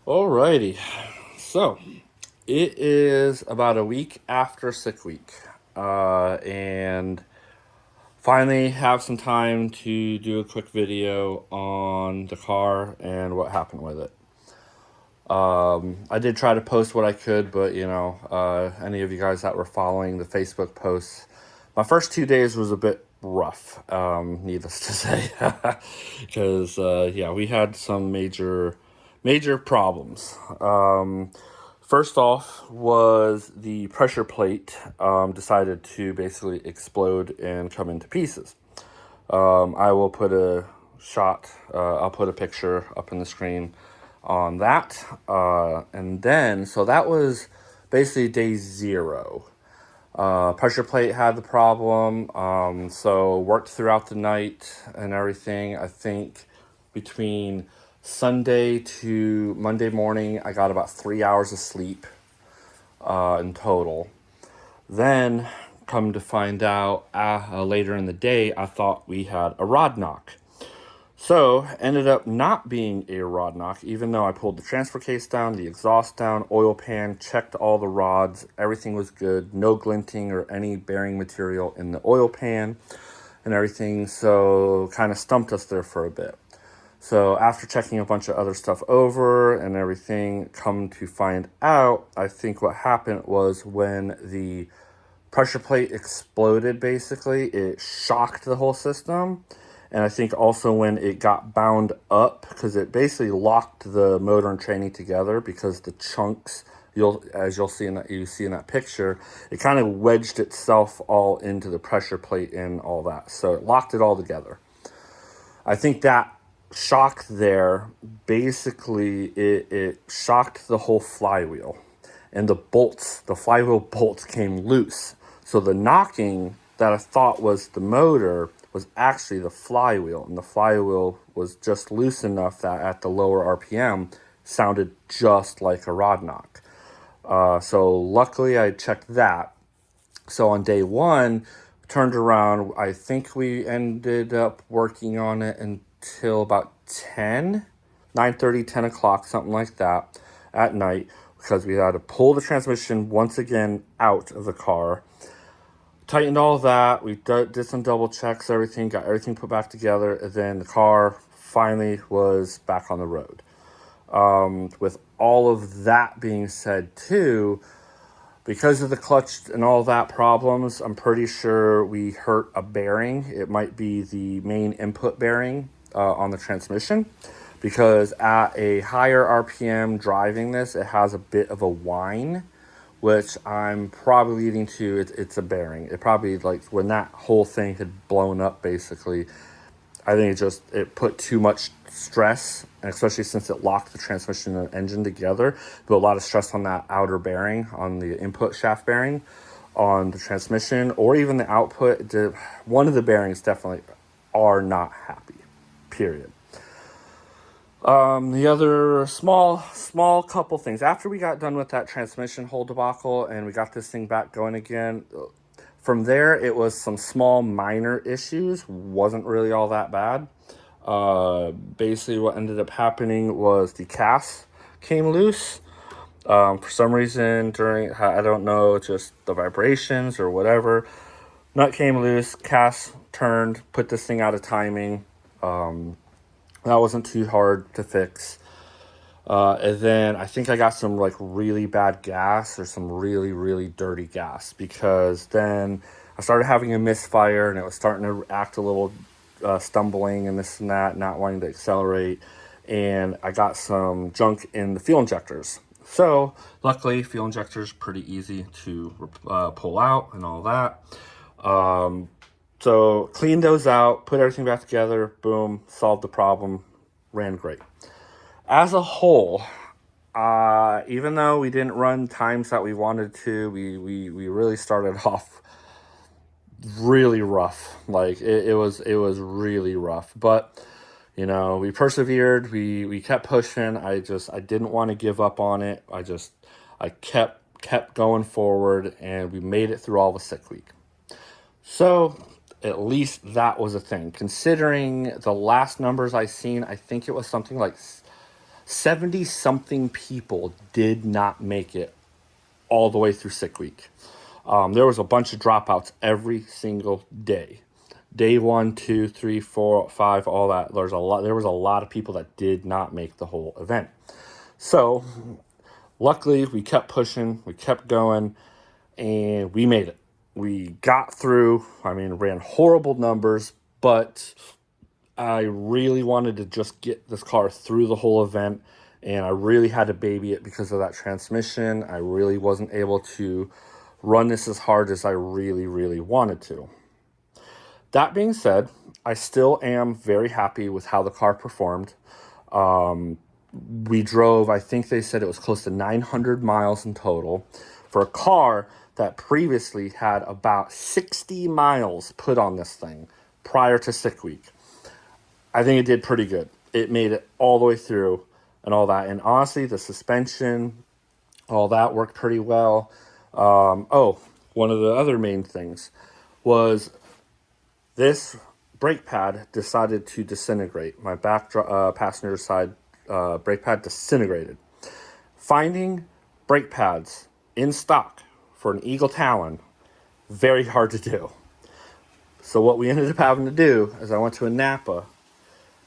Alrighty, so it is about a week after sick week, and finally have some time to do a quick video on the car and what happened with it. I did try to post what I could, but any of you guys that were following the Facebook posts, my first 2 days was a bit rough, needless to say, because yeah, we had some major problems. First off was the pressure plate decided to basically explode and come into pieces. I will put a shot, I'll put a picture up in the screen on that. And then, so that was basically day zero. Pressure plate had the problem, so worked throughout the night and everything. I think between Sunday to Monday morning, I got about 3 hours of sleep in total. Then, come to find out later in the day, I thought we had a rod knock. So, ended up not being a rod knock, even though I pulled the transfer case down, the exhaust down, oil pan, checked all the rods, everything was good, no glinting or any bearing material in the oil pan and everything, so kind of stumped us there for a bit. So after checking a bunch of other stuff over and everything, come to find out, I think what happened was when the pressure plate exploded, basically, it shocked the whole system. And I think also when it got bound up, because it basically locked the motor and training together, because the chunks, as you'll see in that picture, it kind of wedged itself all into the pressure plate and all that. So it locked it all together. I think that shock there, basically, it shocked the whole flywheel. And the flywheel bolts came loose. So the knocking that I thought was the motor was actually the flywheel, and the flywheel was just loose enough that at the lower RPM sounded just like a rod knock. So luckily I checked that. So on day one, turned around, I think we ended up working on it until about 9:30, 10 o'clock, something like that at night, because we had to pull the transmission once again out of the car. Tightened all that. We did some double checks, everything, got everything put back together, and then the car finally was back on the road. With all of that being said, too, because of the clutch and all that problems, I'm pretty sure we hurt a bearing. It might be the main input bearing on the transmission, because at a higher RPM driving this, it has a bit of a whine, which I'm probably leading to it's a bearing. It probably, like, when that whole thing had blown up, basically, I think it put too much stress, and especially since it locked the transmission and engine together, put a lot of stress on that outer bearing, on the input shaft bearing, on the transmission, or even the output. One of the bearings definitely are not happy, period. The other small couple things. After we got done with that transmission whole debacle and we got this thing back going again, from there it was some small minor issues. Wasn't really all that bad. Basically what ended up happening was the cast came loose. For some reason I don't know, just the vibrations or whatever. Nut came loose, cast turned, put this thing out of timing. That wasn't too hard to fix. And then I think I got some like really bad gas, or some really, really dirty gas, because then I started having a misfire and it was starting to act a little stumbling and this and that, not wanting to accelerate. And I got some junk in the fuel injectors. So luckily, fuel injectors pretty easy to pull out and all that. So cleaned those out, put everything back together, boom, solved the problem, ran great. As a whole, even though we didn't run times that we wanted to, we really started off really rough. Like it was really rough. But we persevered, we kept pushing. I didn't want to give up on it. I kept going forward, and we made it through all the sick week. So at least that was a thing. Considering the last numbers I seen, I think it was something like 70 something people did not make it all the way through sick week. There was a bunch of dropouts every single day. Day 1, 2, 3, 4, 5, all that. There was a lot of people that did not make the whole event. So luckily we kept pushing, we kept going, and we made it. We got through. Ran horrible numbers, but I really wanted to just get this car through the whole event, and I really had to baby it because of that transmission. I really wasn't able to run this as hard as I really, really wanted to. That being said, I still am very happy with how the car performed. We drove, I think they said it was close to 900 miles in total for a car that previously had about 60 miles put on this thing prior to sick week. I think it did pretty good. It made it all the way through and all that. And honestly, the suspension, all that worked pretty well. One of the other main things was this brake pad decided to disintegrate. My back passenger side brake pad disintegrated. Finding brake pads in stock for an Eagle Talon, very hard to do. So what we ended up having to do is I went to a Napa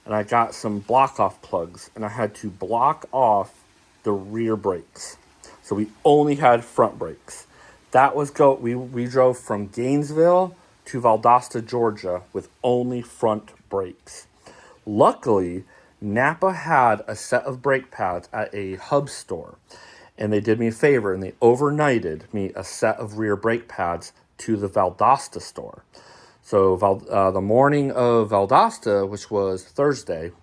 and I got some block off plugs, and I had to block off the rear brakes. So we only had front brakes. That was we drove from Gainesville to Valdosta, Georgia with only front brakes. Luckily, Napa had a set of brake pads at a hub store, and they did me a favor and they overnighted me a set of rear brake pads to the Valdosta store. So the morning of Valdosta, which was Thursday,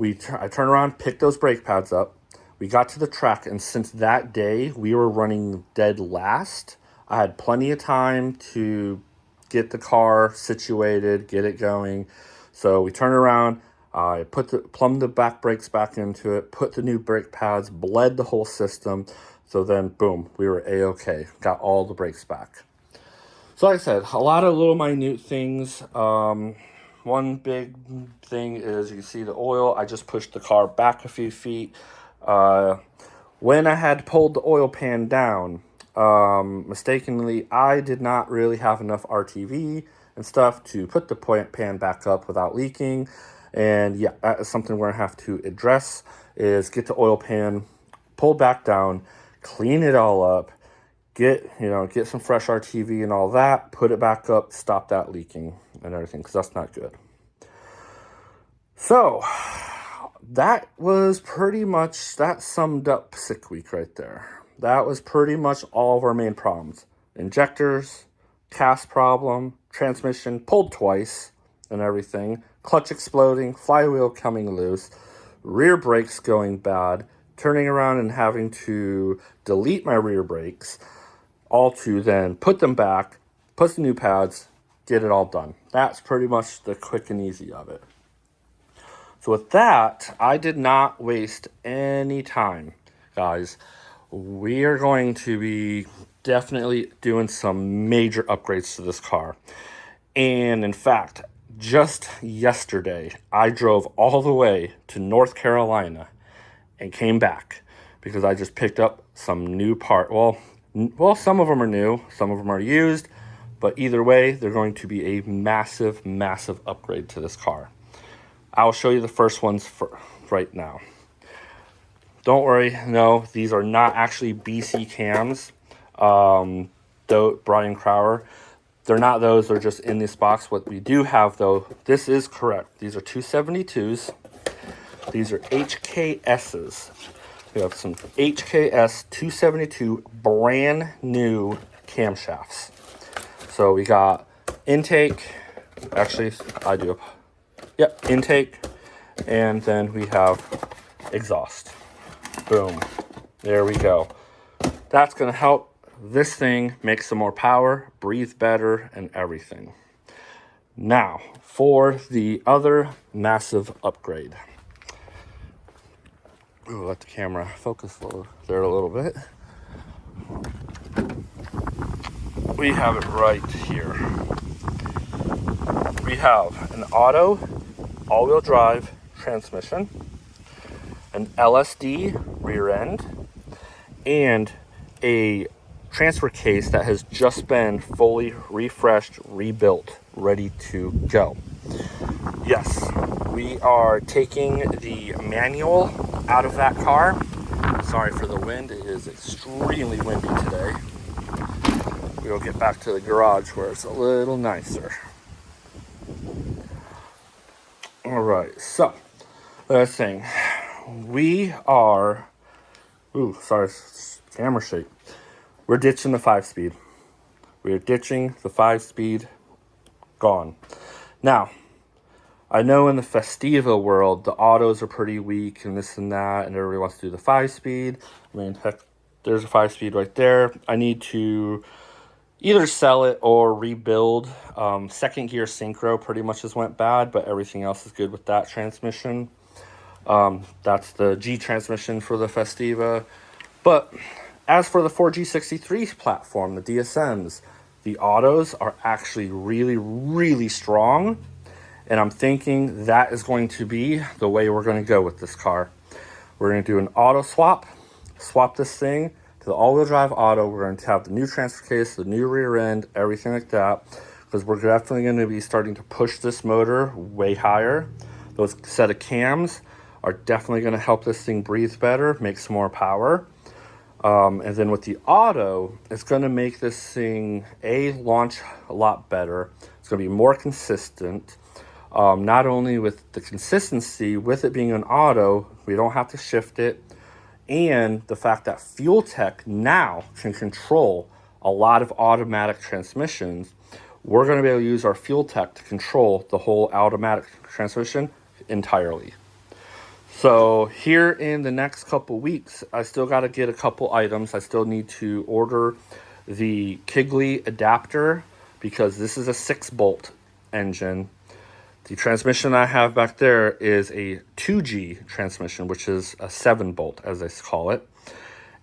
I turned around, picked those brake pads up. We got to the track, and since that day, we were running dead last. I had plenty of time to get the car situated, get it going. So we turned around, I plumbed the back brakes back into it, put the new brake pads, bled the whole system. So then, boom, we were A-okay. Got all the brakes back. So like I said, a lot of little minute things. One big thing is you can see the oil. I just pushed the car back a few feet. When I had pulled the oil pan down, mistakenly, I did not really have enough RTV and stuff to put the pan back up without leaking. And yeah, that is something we're gonna have to address, is get the oil pan pulled back down, clean it all up, get some fresh RTV and all that, put it back up, stop that leaking and everything, because that's not good. So that summed up sick week right there. That was pretty much all of our main problems. Injectors, cast problem, transmission pulled twice and everything, clutch exploding, flywheel coming loose, rear brakes going bad, turning around and having to delete my rear brakes, all to then put them back, put the new pads, get it all done. That's pretty much the quick and easy of it. So with that, I did not waste any time, guys. We are going to be definitely doing some major upgrades to this car. And in fact, just yesterday, I drove all the way to North Carolina and came back because I just picked up some new part. Well, some of them are new, some of them are used, but either way, they're going to be a massive, massive upgrade to this car. I'll show you the first ones right now. Don't worry, no, these are not actually BC cams. Though Brian Crower, they're not those, they're just in this box. What we do have though, this is correct. These are 272s. These are HKSs. We have some HKS 272 brand new camshafts. So we got intake, intake, and then we have exhaust. Boom, there we go. That's gonna help this thing make some more power, breathe better, and everything. Now, for the other massive upgrade. Ooh, let the camera focus there a little bit. We have it right here. We have an auto all-wheel drive transmission. an LSD rear end, and a transfer case that has just been fully refreshed, rebuilt, ready to go. Yes, we are taking the manual out of that car. Sorry for the wind, it is extremely windy today. We'll get back to the garage where it's a little nicer. All right, so last thing, we are, sorry, camera shake. We're ditching the 5-speed. We're ditching the 5-speed, gone. Now, I know in the Festiva world, the autos are pretty weak and this and that, and everybody wants to do the 5-speed. I mean, heck, there's a 5-speed right there. I need to either sell it or rebuild. Second gear synchro pretty much just went bad, but everything else is good with that transmission. That's the G transmission for the Festiva. But as for the 4G63 platform, the DSMs, the autos are actually really, really strong. And I'm thinking that is going to be the way we're going to go with this car. We're going to do an auto swap this thing to the all-wheel drive auto. We're going to have the new transfer case, the new rear end, everything like that, because we're definitely going to be starting to push this motor way higher. Those set of cams are definitely going to help this thing breathe better, make some more power. And then with the auto, it's going to make this thing, launch a lot better. It's going to be more consistent. Not only with the consistency, with it being an auto, we don't have to shift it. And the fact that Fuel Tech now can control a lot of automatic transmissions, we're going to be able to use our Fuel Tech to control the whole automatic transmission entirely. So here in the next couple weeks, I still got to get a couple items. I still need to order the Kigley adapter because this is a 6-bolt engine. The transmission I have back there is a 2G transmission, which is a 7-bolt, as they call it.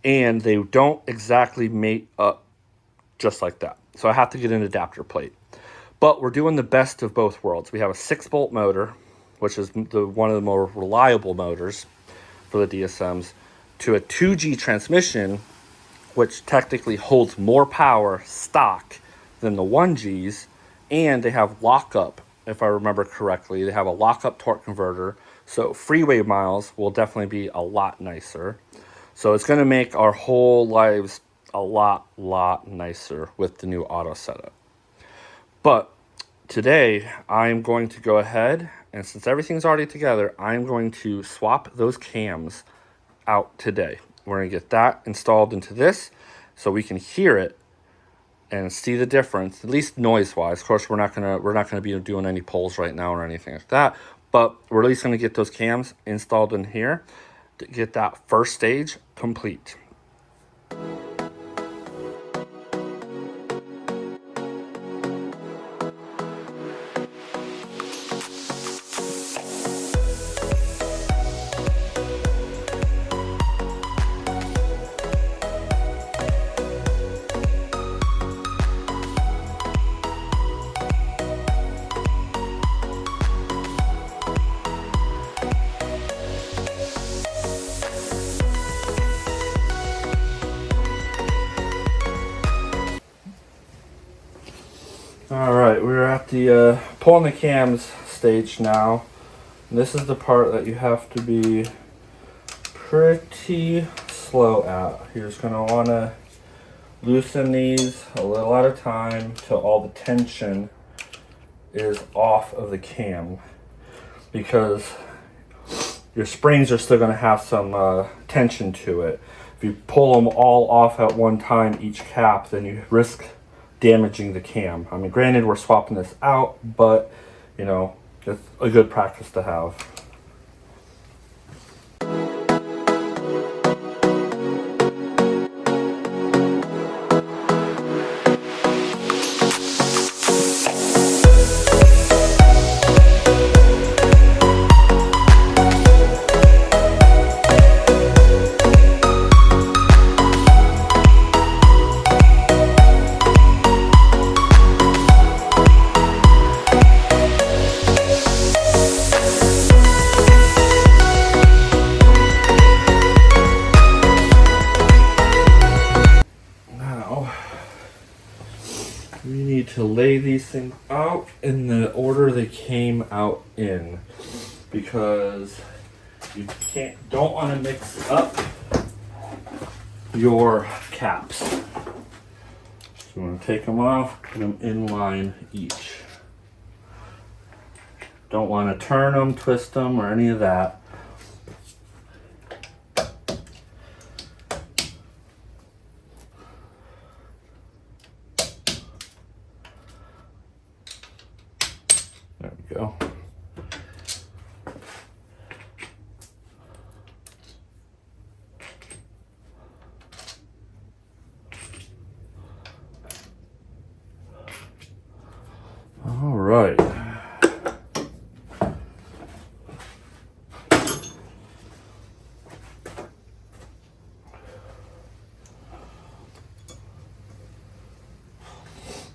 And they don't exactly mate up just like that. So I have to get an adapter plate. But we're doing the best of both worlds. We have a 6-bolt motor, which is one of the more reliable motors for the DSMs, to a 2G transmission, which technically holds more power stock than the 1Gs. And they have lockup. If I remember correctly, they have a lockup torque converter. So freeway miles will definitely be a lot nicer. So it's going to make our whole lives a lot nicer with the new auto setup. But today, I'm going to go ahead, and since everything's already together, I'm going to swap those cams out today. We're going to get that installed into this so we can hear it and see the difference, at least noise-wise. Of course, we're not gonna be doing any polls right now or anything like that, but we're at least gonna get those cams installed in here to get that first stage complete. All right, we're at the pulling the cams stage now. And this is the part that you have to be pretty slow at. You're just gonna wanna loosen these a little at a time till all the tension is off of the cam, because your springs are still gonna have some tension to it. If you pull them all off at one time, each cap, then you risk damaging the cam. I mean, granted, we're swapping this out, but you know, it's a good practice to have. to lay these things out in the order they came out in, because you don't want to mix up your caps. So you want to take them off, put them in line each. Don't want to turn them, twist them, or any of that. There we go. All right.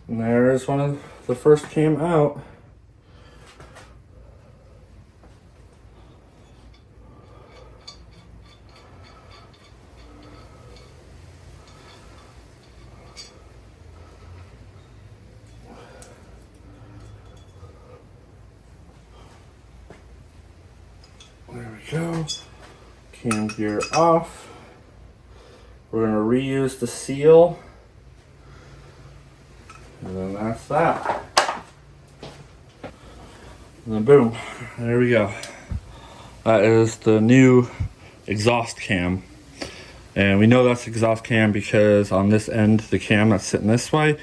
And there's one of the first came out. There we go. Cam gear off. We're going to reuse the seal. And then that's that. And then boom, there we go. That is the new exhaust cam. And we know that's exhaust cam because on this end, the cam that's sitting this way,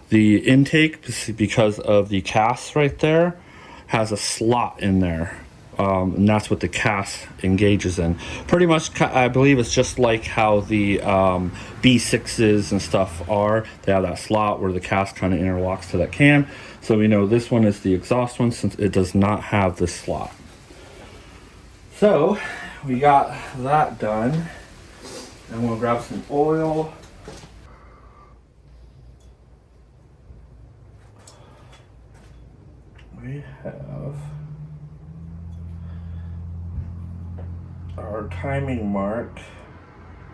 the intake, because of the cast right there, has a slot in there. And that's what the cast engages in. Pretty much, I believe it's just like how the B6s and stuff are. They have that slot where the cast kind of interlocks to that cam. So we know this one is the exhaust one since it does not have this slot. So we got that done. And we'll grab some oil. We have our timing mark.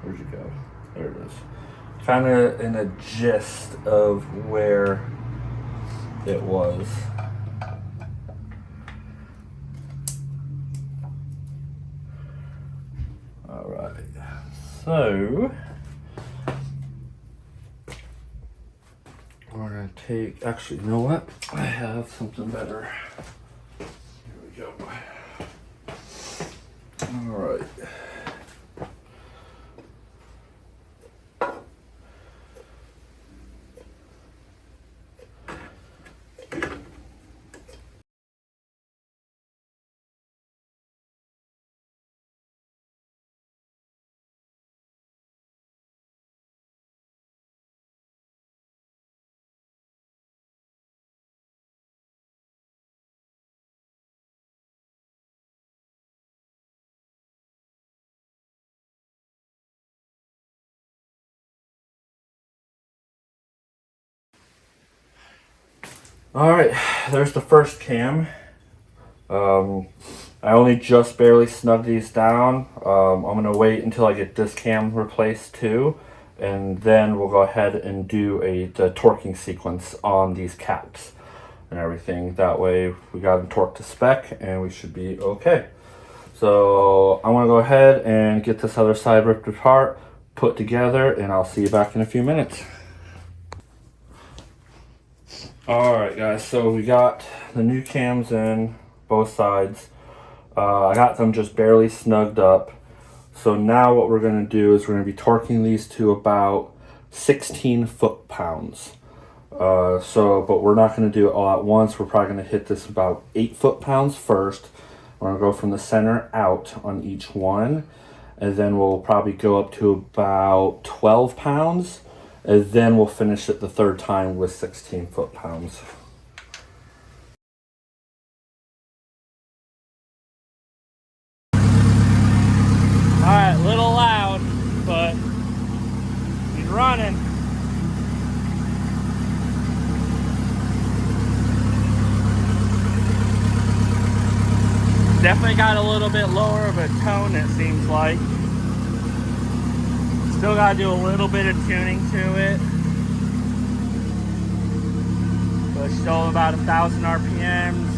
Where'd you go? There it is. Kind of in a gist of where it was. All right. So we're gonna take. Actually, you know what? I have something better. Here we go. All right. All right, there's the first cam. I only just barely snugged these down. I'm gonna wait until I get this cam replaced too, and then we'll go ahead and do the torquing sequence on these caps and everything. That way we got them torqued to spec and we should be okay. So I'm gonna go ahead and get this other side ripped apart, put together, and I'll see you back in a few minutes. Alright guys, so we got the new cams in, both sides. I got them just barely snugged up. So now what we're going to do is we're going to be torquing these to about 16 foot-pounds. But we're not going to do it all at once. We're probably going to hit this about 8 foot-pounds first. We're going to go from the center out on each one. And then we'll probably go up to about 12 pounds. And then we'll finish it the third time with 16 foot-pounds. Alright, a little loud, but he's running. Definitely got a little bit lower of a tone, it seems like. Still got to do a little bit of tuning to it. but still about 1,000 RPMs.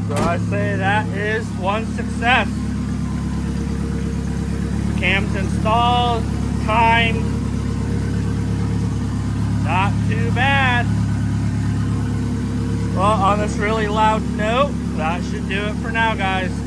So I say that is one success. Cams installed, timed, not too bad. Well, on this really loud note, that should do it for now, guys.